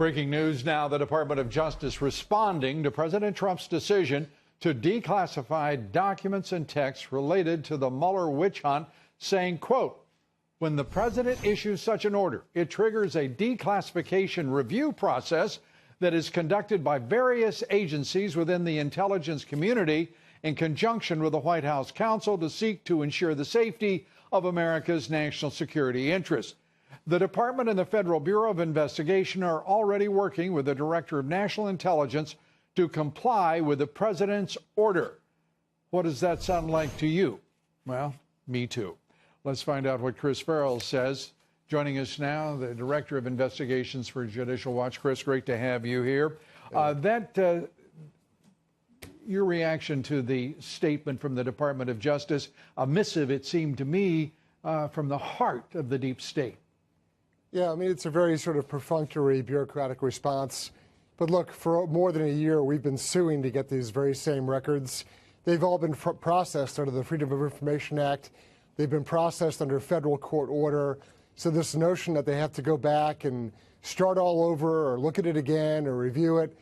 Breaking news now, the Department of Justice responding to President Trump's decision to declassify documents and texts related to the Mueller witch hunt, saying, quote, when the president issues such an order, it triggers a declassification review process that is conducted by various agencies within the intelligence community in conjunction with the White House counsel to seek to ensure the safety of America's national security interests. The Department and the Federal Bureau of Investigation are already working with the Director of National Intelligence to comply with the president's order. What does that sound like to you? Well, me too. Let's find out what Chris Farrell says. Joining us now, the Director of Investigations for Judicial Watch. Chris, great to have you here. Your reaction to the statement from the Department of Justice, a missive, it seemed to me, from the heart of the deep state. Yeah, I mean, it's a very sort of perfunctory bureaucratic response. But look, for more than a year, we've been suing to get these very same records. They've all been processed under the Freedom of Information Act. They've been processed under federal court order. So this notion that they have to go back and start all over or look at it again or review it,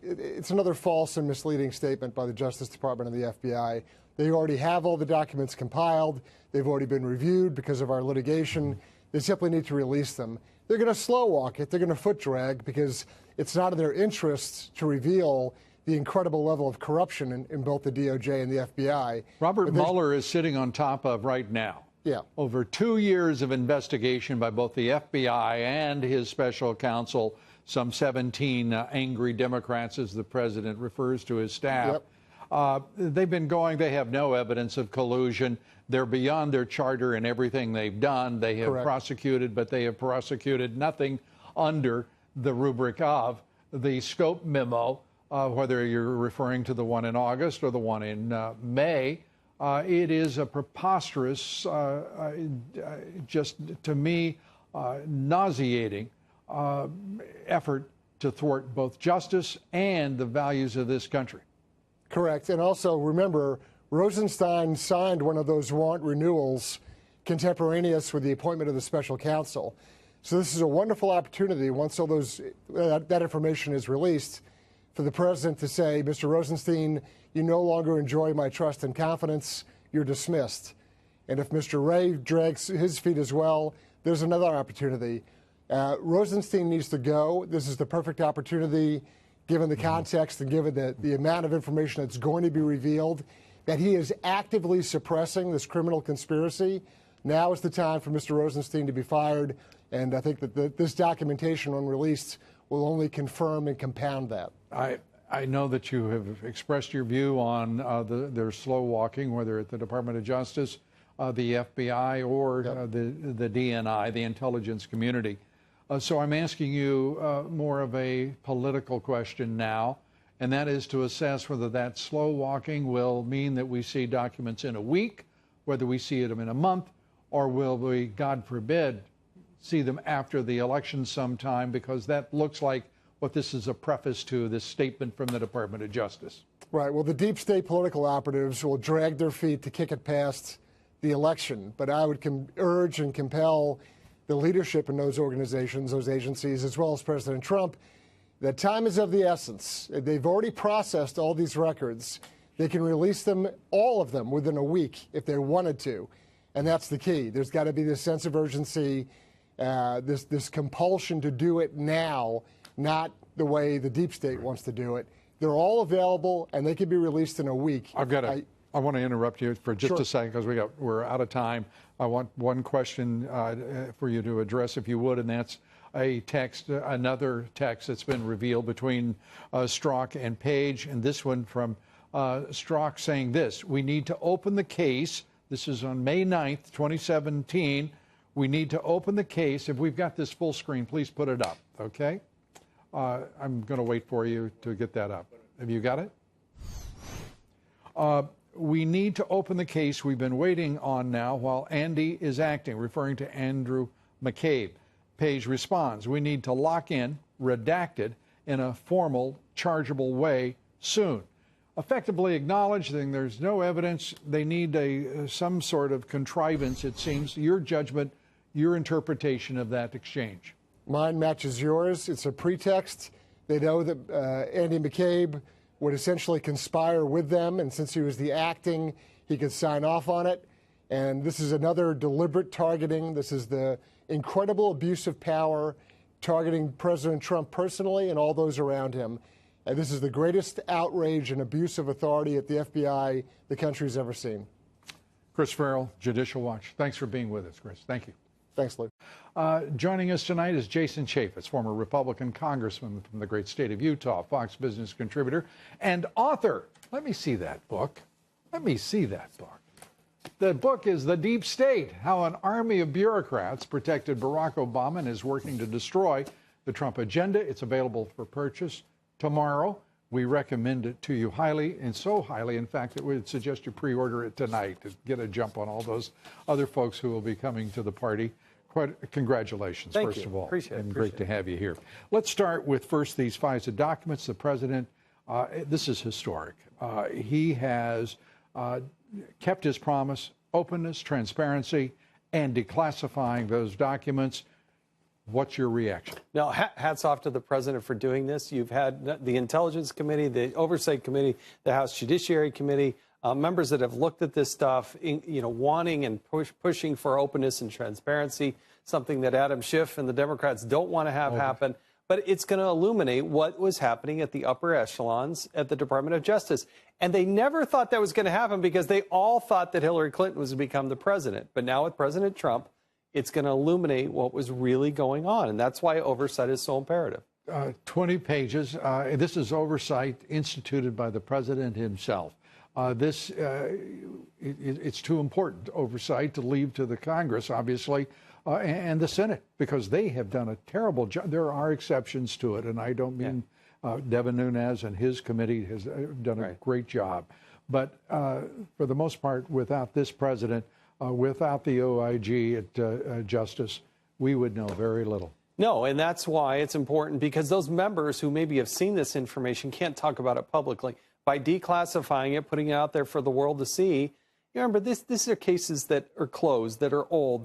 it's another false and misleading statement by the Justice Department and the FBI. They already have all the documents compiled. They've already been reviewed because of our litigation. They simply need to release them. They're going to slow walk it. They're going to foot drag because it's not in their interests to reveal the incredible level of corruption in both the DOJ and the FBI. Robert Mueller is sitting on top of right now. Yeah. Over 2 years of investigation by both the FBI and his special counsel, some 17 angry Democrats, as the president refers to his staff. Yep. They've been going, they have no evidence of collusion. They're beyond their charter in everything they've done. They have prosecuted, but they have prosecuted nothing under the rubric of the scope memo, whether you're referring to the one in August or the one in May. It is a preposterous, just to me, nauseating effort to thwart both justice and the values of this country. Correct. And also, remember, Rosenstein signed one of those warrant renewals contemporaneous with the appointment of the special counsel. So this is a wonderful opportunity, once all that information is released, for the president to say, Mr. Rosenstein, you no longer enjoy my trust and confidence. You're dismissed. And if Mr. Wray drags his feet as well, there's another opportunity. Rosenstein needs to go. This is the perfect opportunity, given the context and given the amount of information that's going to be revealed, that he is actively suppressing this criminal conspiracy. Now is the time for Mr. Rosenstein to be fired, and I think that this documentation, when released, will only confirm and compound that. I know that you have expressed your view on their slow walking, whether at the Department of Justice, the FBI, or the DNI, the intelligence community. So I'm asking you more of a political question now, and that is to assess whether that slow walking will mean that we see documents in a week, whether we see them in a month, or will we, God forbid, see them after the election sometime, because that looks like what this is a preface to, this statement from the Department of Justice. Right. Well, the deep state political operatives will drag their feet to kick it past the election. But I would urge and compel the leadership in those organizations, those agencies, as well as President Trump, that time is of the essence. They've already processed all these records. They can release them, all of them, within a week if they wanted to. And that's the key. There's got to be this sense of urgency, this compulsion to do it now, not the way the deep state wants to do it. They're all available, and they can be released in a week. I want to interrupt you for just a second, because we're out of time. I want one question for you to address, if you would, and that's a text, another text that's been revealed between Strzok and Page, and this one from Strzok saying this: we need to open the case. This is on May 9th, 2017. We need to open the case. If we've got this full screen, please put it up, okay? I'm going to wait for you to get that up. Have you got it? We need to open the case we've been waiting on now while Andy is acting, referring to Andrew McCabe. Page responds, we need to lock in, redacted, in a formal, chargeable way soon. Effectively acknowledging there's no evidence, they need some sort of contrivance, it seems. Your judgment, your interpretation of that exchange. Mine matches yours. It's a pretext. They know that Andy McCabe would essentially conspire with them, and since he was the acting, he could sign off on it. And this is another deliberate targeting. This is the incredible abuse of power, targeting President Trump personally and all those around him. And this is the greatest outrage and abuse of authority at the FBI the country's ever seen. Chris Farrell, Judicial Watch. Thanks for being with us, Chris. Thank you. Thanks, Lou. Joining us tonight is Jason Chaffetz, former Republican congressman from the great state of Utah, Fox Business contributor, and author. Let me see that book. Let me see that book. The book is The Deep State, How an Army of Bureaucrats Protected Barack Obama and is Working to Destroy the Trump Agenda. It's available for purchase tomorrow. We recommend it to you highly, and so highly, in fact, that we would suggest you pre-order it tonight to get a jump on all those other folks who will be coming to the party. Congratulations, first of all. Appreciate it. And great to have you here. Let's start with first these FISA documents. The president, this is historic. He has kept his promise, openness, transparency, and declassifying those documents. What's your reaction? Now, hats off to the president for doing this. You've had the Intelligence Committee, the Oversight Committee, the House Judiciary Committee, members that have looked at this stuff, wanting and pushing for openness and transparency, something that Adam Schiff and the Democrats don't want to have happen. But it's going to illuminate what was happening at the upper echelons at the Department of Justice. And they never thought that was going to happen because they all thought that Hillary Clinton was to become the president. But now with President Trump, it's going to illuminate what was really going on. And that's why oversight is so imperative. 20 pages. This is oversight instituted by the president himself. It's too important oversight to leave to the Congress, obviously, and the Senate, because they have done a terrible job. There are exceptions to it, and I don't mean Devin Nunes and his committee has done a great job. But for the most part, without this president, without the OIG at Justice, we would know very little. No, and that's why it's important, because those members who maybe have seen this information can't talk about it publicly. By declassifying it, putting it out there for the world to see, remember, these are cases that are closed, that are old.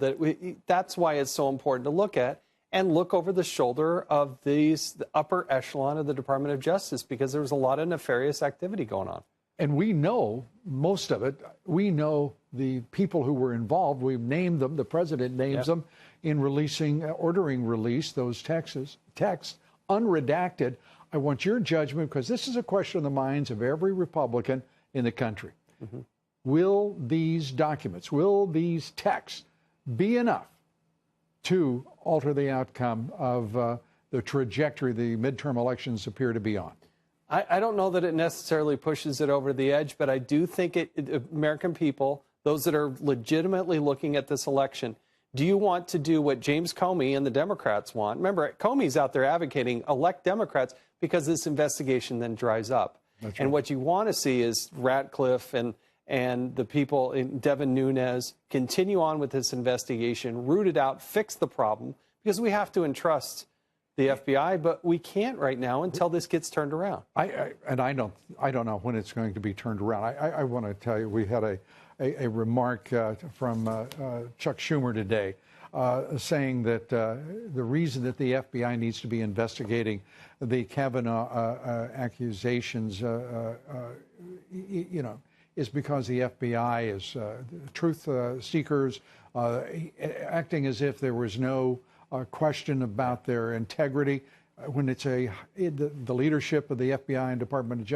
That's why it's so important to look at and look over the shoulder of the upper echelon of the Department of Justice, because there was a lot of nefarious activity going on. And we know most of it. We know the people who were involved. We've named them. The president names them in ordering release those texts, unredacted. I want your judgment, because this is a question in the minds of every Republican in the country. Will these documents, will these texts be enough to alter the outcome of the trajectory the midterm elections appear to be on? I don't know that it necessarily pushes it over the edge, but I do think American people, those that are legitimately looking at this election, do you want to do what James Comey and the Democrats want? Remember, Comey's out there advocating elect Democrats because this investigation then dries up. That's right. And what you want to see is Ratcliffe and the people in Devin Nunes continue on with this investigation, root it out, fix the problem, because we have to entrust the FBI, but we can't right now until this gets turned around. I don't know when it's going to be turned around. I want to tell you, we had a remark from Chuck Schumer today saying that the reason that the FBI needs to be investigating the Kavanaugh accusations, is because the FBI is truth seekers, acting as if there was no question about their integrity, when it's the leadership of the FBI and Department of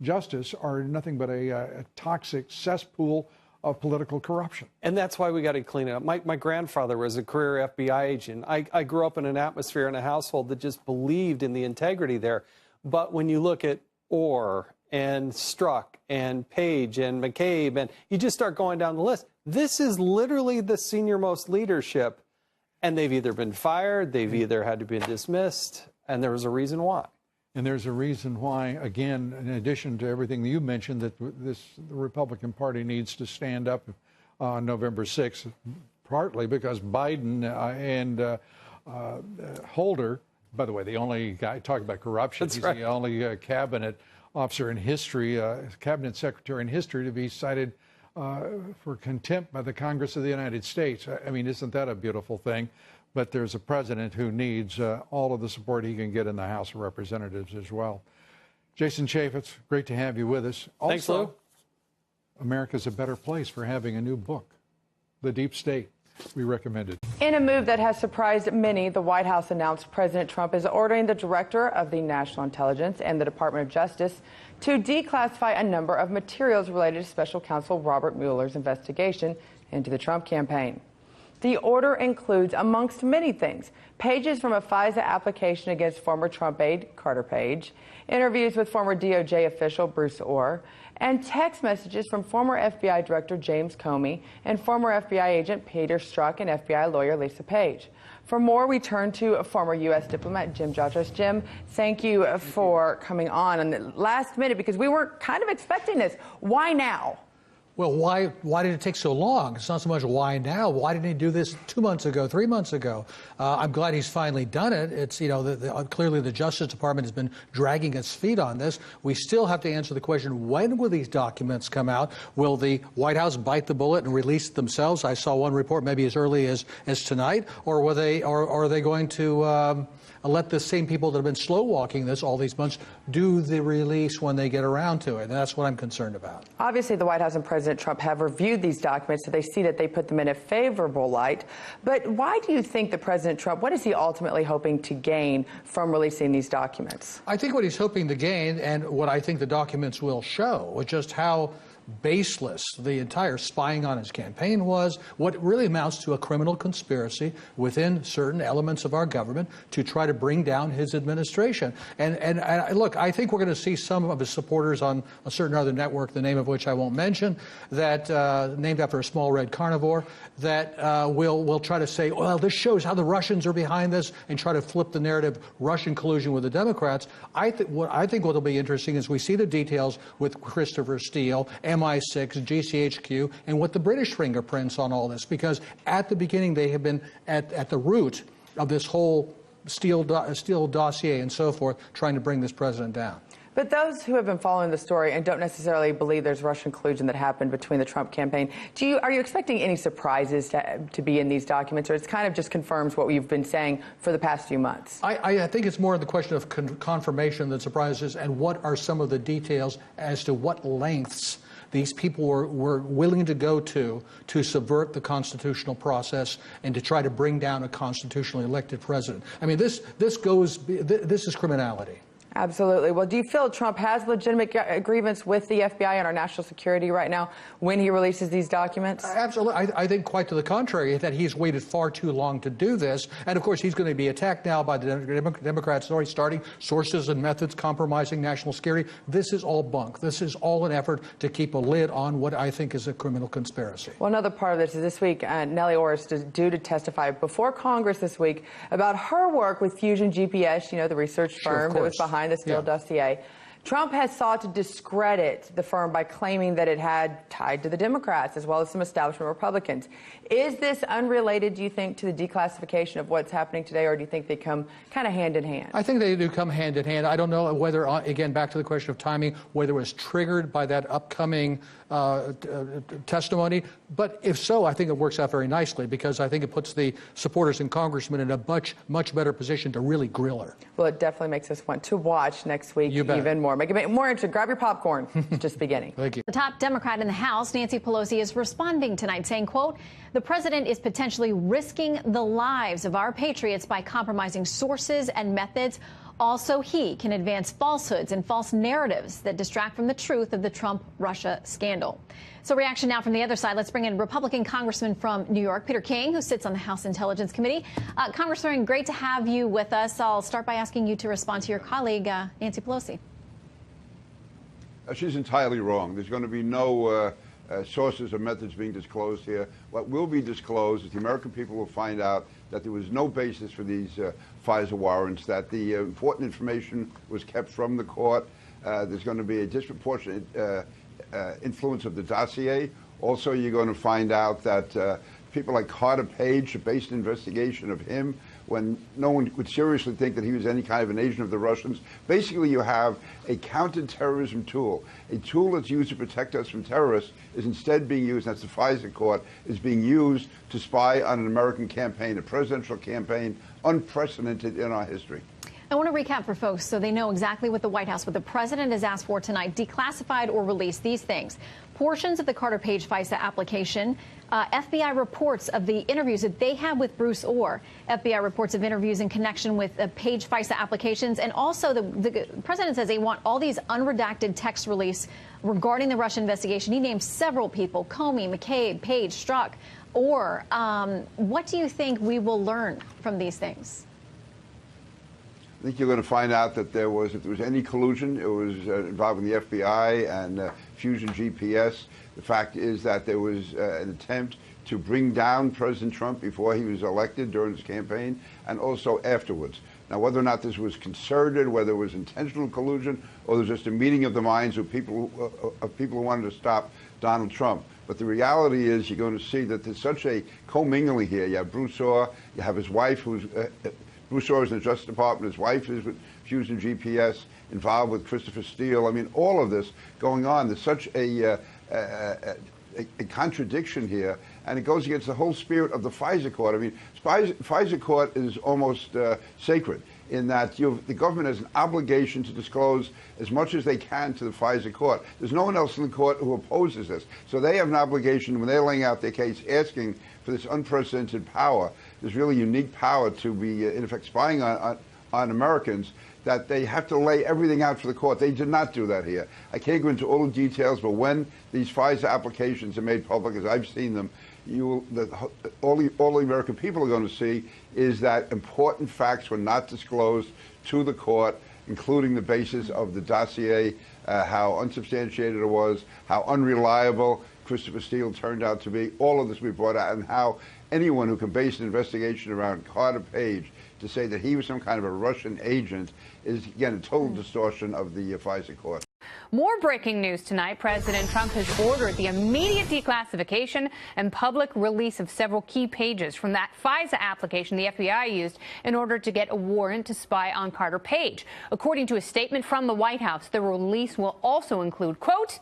Justice are nothing but a toxic cesspool of political corruption. And that's why we got to clean it up. My grandfather was a career FBI agent. I grew up in an atmosphere in a household that just believed in the integrity there. But when you look at Ohr and Strzok and Page and McCabe, and you just start going down the list, this is literally the senior-most leadership. And they've either been fired, they've either had to be dismissed, and there was a reason why. And there's a reason why, again, in addition to everything that you mentioned, that the Republican Party needs to stand up on November 6th, partly because Biden and Holder, by the way, the only guy talking about corruption, That's he's right. the only cabinet officer in history, cabinet secretary in history to be cited for contempt by the Congress of the United States. I mean, isn't that a beautiful thing? but there's a president who needs all of the support he can get in the House of Representatives as well. Jason Chaffetz, great to have you with us. Thanks, Lou. America's a better place for having a new book, The Deep State. We recommend it. In a move that has surprised many, the White House announced President Trump is ordering the Director of the National Intelligence and the Department of Justice to declassify a number of materials related to Special Counsel Robert Mueller's investigation into the Trump campaign. The order includes, amongst many things, pages from a FISA application against former Trump aide Carter Page, interviews with former DOJ official Bruce Ohr, and text messages from former FBI Director James Comey and former FBI agent Peter Strzok and FBI lawyer Lisa Page. For more, we turn to former U.S. diplomat Jim Jotros. Jim, thank you for coming on the last minute because we were kind of expecting this. Why now? Well, why did it take so long? It's not so much why now. Why didn't he do this 2 months ago, 3 months ago? I'm glad he's finally done it. It's, you know, clearly the Justice Department has been dragging its feet on this. We still have to answer the question, when will these documents come out? Will the White House bite the bullet and release it themselves? I saw one report maybe as early as tonight. Or are they going to let the same people that have been slow walking this all these months do the release when they get around to it? And that's what I'm concerned about. Obviously, the White House and President Trump have reviewed these documents, so they see that they put them in a favorable light. But why do you think that President Trump, what is he ultimately hoping to gain from releasing these documents? I think what he's hoping to gain, and what I think the documents will show, is just how baseless the entire spying on his campaign was, what really amounts to a criminal conspiracy within certain elements of our government to try to bring down his administration. And look, I think we're going to see some of his supporters on a certain other network, the name of which I won't mention, that named after a small red carnivore, that will try to say, well, this shows how the Russians are behind this, and try to flip the narrative, Russian collusion with the Democrats. I think what will be interesting is we see the details with Christopher Steele, MI6, GCHQ, and what the British fingerprints on all this, because at the beginning they have been at the root of this whole Steele dossier and so forth, trying to bring this president down. But those who have been following the story and don't necessarily believe there's Russian collusion that happened between the Trump campaign, are you expecting any surprises to be in these documents, or it's kind of just confirms what we've been saying for the past few months? I think it's more the question of confirmation than surprises, and what are some of the details as to what lengths these people were willing to go to subvert the constitutional process and to try to bring down a constitutionally elected president. I mean, this is criminality. Absolutely. Well, do you feel Trump has legitimate grievance with the FBI and our national security right now when he releases these documents? Absolutely. I think quite to the contrary, that he's waited far too long to do this. And, of course, he's going to be attacked now by the Democrats, already starting sources and methods compromising national security. This is all bunk. This is all an effort to keep a lid on what I think is a criminal conspiracy. Well, another part of this is this week, Nellie Ohr is due to testify before Congress this week about her work with Fusion GPS, you know, the research firm that was behind the Steele dossier. Trump has sought to discredit the firm by claiming that it had tied to the Democrats as well as some establishment Republicans. Is this unrelated, do you think, to the declassification of what's happening today, or do you think they come kind of hand in hand? I think they do come hand in hand. I don't know whether, again, back to the question of timing, whether it was triggered by that upcoming testimony. But if so, I think it works out very nicely, because I think it puts the supporters and congressmen in a much better position to really grill her. Well, it definitely makes us want to watch next week even more. Make it more interesting. Grab your popcorn. Just beginning. Thank you. The top Democrat in the House, Nancy Pelosi, is responding tonight, saying, quote, the president is potentially risking the lives of our patriots by compromising sources and methods. Also, he can advance falsehoods and false narratives that distract from the truth of the Trump-Russia scandal. So reaction now from the other side. Let's bring in Republican Congressman from New York, Peter King, who sits on the House Intelligence Committee. Congressman, great to have you with us. I'll start by asking you to respond to your colleague, Nancy Pelosi. She's entirely wrong. There's going to be no sources or methods being disclosed here. What will be disclosed is the American people will find out that there was no basis for these FISA warrants, that the important information was kept from the court. There's going to be a disproportionate influence of the dossier. Also, you're going to find out that people like Carter Page, a based investigation of him, when no one would seriously think that he was any kind of an agent of the Russians. Basically, you have a counterterrorism tool. A tool that's used to protect us from terrorists is instead being used, and that's the FISA court, is being used to spy on an American campaign, a presidential campaign, unprecedented in our history. I want to recap for folks so they know exactly what the president has asked for tonight: declassified or release these things. Portions of the Carter Page FISA application, FBI reports of the interviews that they had with Bruce Ohr, FBI reports of interviews in connection with Page FISA applications, and also the president says they want all these unredacted text release regarding the Russia investigation. He named several people: Comey, McCabe, Page, Strzok, Ohr. What do you think we will learn from these things? I think you're going to find out that if there was any collusion, it was involving the FBI and Fusion GPS. The fact is that there was an attempt to bring down President Trump before he was elected during his campaign and also afterwards. Now, whether or not this was concerted, whether it was intentional collusion, or there was just a meeting of the minds of people who wanted to stop Donald Trump. But the reality is you're going to see that there's such a commingling here. You have Bruce Ohr, you have his wife, who's Bruce Ohr is in the Justice Department. His wife is with Fusion GPS, involved with Christopher Steele. I mean, all of this going on. There's such a contradiction here, and it goes against the whole spirit of the FISA court. I mean, FISA court is almost sacred in that the government has an obligation to disclose as much as they can to the FISA court. There's no one else in the court who opposes this. So they have an obligation, when they're laying out their case, asking for this unprecedented power, this really unique power to be, in effect, spying on Americans, that they have to lay everything out for the court. They did not do that here. I can't go into all the details, but when these FISA applications are made public, as I've seen them, all the American people are going to see is that important facts were not disclosed to the court, including the basis of the dossier, how unsubstantiated it was, how unreliable Christopher Steele turned out to be. All of this we brought out, and how anyone who can base an investigation around Carter Page to say that he was some kind of a Russian agent is, again, a total distortion of the FISA court. More breaking news tonight. President Trump has ordered the immediate declassification and public release of several key pages from that FISA application the FBI used in order to get a warrant to spy on Carter Page. According to a statement from the White House, the release will also include, quote,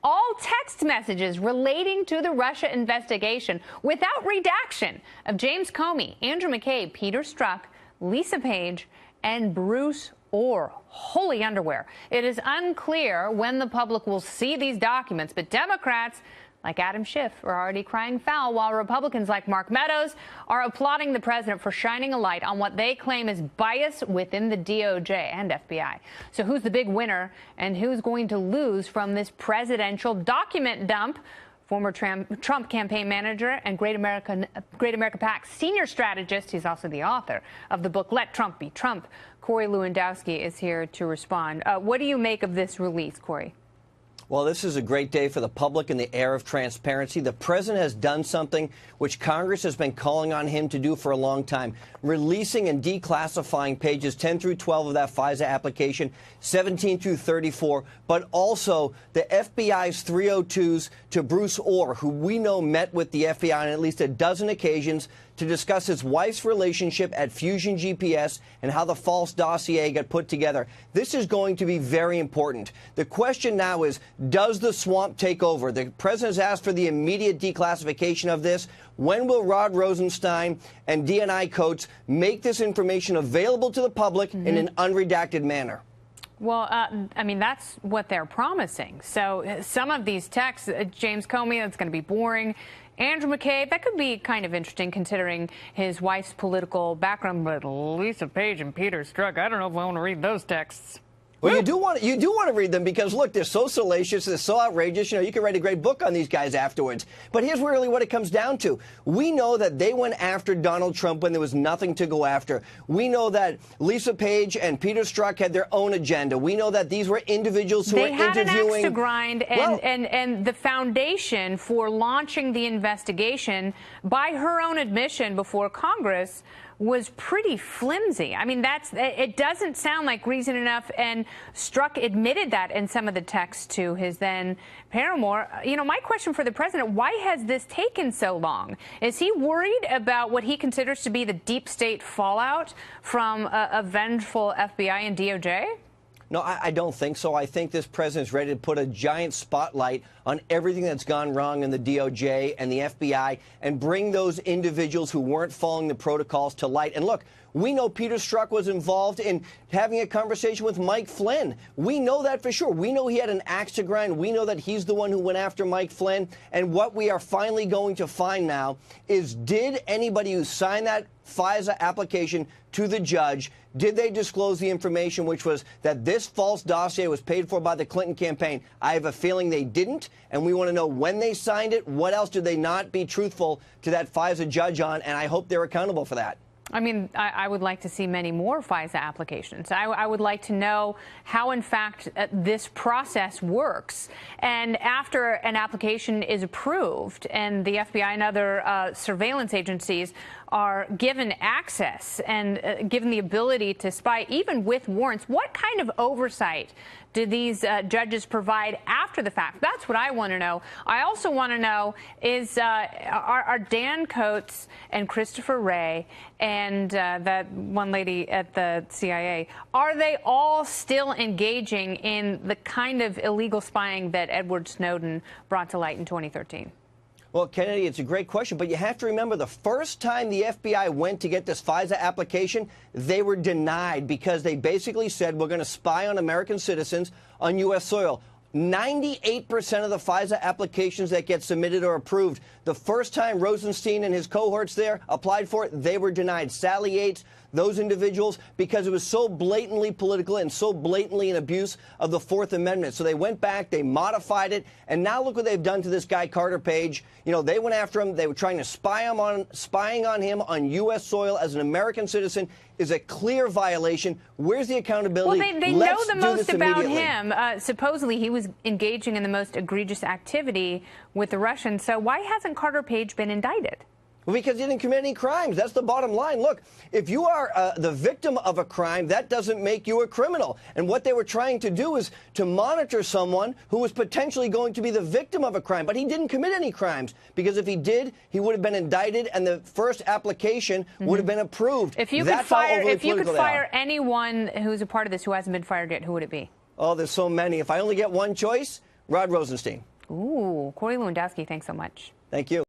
all text messages relating to the Russia investigation without redaction of James Comey, Andrew McCabe, Peter Strzok, Lisa Page, and Bruce Ohr. Holy underwear. It is unclear when the public will see these documents, but Democrats like Adam Schiff are already crying foul, while Republicans like Mark Meadows are applauding the president for shining a light on what they claim is bias within the DOJ and FBI. So who's the big winner and who's going to lose from this presidential document dump? Former Trump campaign manager and Great America PAC senior strategist. He's also the author of the book Let Trump Be Trump. Corey Lewandowski is here to respond. What do you make of this release, Corey? Well, this is a great day for the public in the era of transparency. The president has done something which Congress has been calling on him to do for a long time, releasing and declassifying pages 10 through 12 of that FISA application, 17 through 34, but also the FBI's 302s to Bruce Ohr, who we know met with the FBI on at least a dozen occasions to discuss his wife's relationship at Fusion GPS and how the false dossier got put together. This is going to be very important. The question now is, does the swamp take over? The president has asked for the immediate declassification of this. When will Rod Rosenstein and DNI Coates make this information available to the public in an unredacted manner? Well, I mean, that's what they're promising. So some of these texts, James Comey, that's going to be boring. Andrew McCabe, that could be kind of interesting considering his wife's political background. But Lisa Page and Peter Strzok, I don't know if I want to read those texts. Well, you do want to read them because, look, they're so salacious, they're so outrageous. You know, you can write a great book on these guys afterwards. But here's really what it comes down to. We know that they went after Donald Trump when there was nothing to go after. We know that Lisa Page and Peter Strzok had their own agenda. We know that these were individuals who were interviewing. They had an axe to grind, and the foundation for launching the investigation, by her own admission before Congress, was pretty flimsy. I mean, it doesn't sound like reason enough, and Strzok admitted that in some of the texts to his then paramour. You know, my question for the president, why has this taken so long? Is he worried about what he considers to be the deep state fallout from a vengeful FBI and DOJ? No, I don't think so. I think this president's ready to put a giant spotlight on everything that's gone wrong in the DOJ and the FBI and bring those individuals who weren't following the protocols to light. And look, we know Peter Strzok was involved in having a conversation with Mike Flynn. We know that for sure. We know he had an axe to grind. We know that he's the one who went after Mike Flynn. And what we are finally going to find now is, did anybody who signed that FISA application to the judge, did they disclose the information, which was that this false dossier was paid for by the Clinton campaign? I have a feeling they didn't, and we want to know when they signed it. What else did they not be truthful to that FISA judge on? And I hope they're accountable for that. I mean, I would like to see many more FISA applications. I would like to know how, in fact, this process works. And after an application is approved and the FBI and other surveillance agencies are given access and given the ability to spy, even with warrants, what kind of oversight do these judges provide after the fact? That's what I want to know. I also want to know is, are Dan Coates and Christopher Wray and that one lady at the CIA, are they all still engaging in the kind of illegal spying that Edward Snowden brought to light in 2013? Well, Kennedy, it's a great question, but you have to remember the first time the FBI went to get this FISA application, they were denied because they basically said, we're going to spy on American citizens on U.S. soil. 98% of the FISA applications that get submitted or approved. The first time Rosenstein and his cohorts there applied for it, they were denied. Sally Yates, those individuals, because it was so blatantly political and so blatantly an abuse of the Fourth Amendment. So they went back, they modified it, and now look what they've done to this guy, Carter Page. You know, they went after him. They were trying to spying on him on U.S. soil as an American citizen is a clear violation. Where's the accountability? Well, they know the most about him. Supposedly, he was engaging in the most egregious activity with the Russians. So why hasn't Carter Page been indicted? Well, because he didn't commit any crimes. That's the bottom line. Look, if you are the victim of a crime, that doesn't make you a criminal. And what they were trying to do is to monitor someone who was potentially going to be the victim of a crime. But he didn't commit any crimes, because if he did, he would have been indicted and the first application would have been approved. If you could fire anyone who's a part of this who hasn't been fired yet, who would it be? Oh, there's so many. If I only get one choice, Rod Rosenstein. Ooh, Corey Lewandowski, thanks so much. Thank you.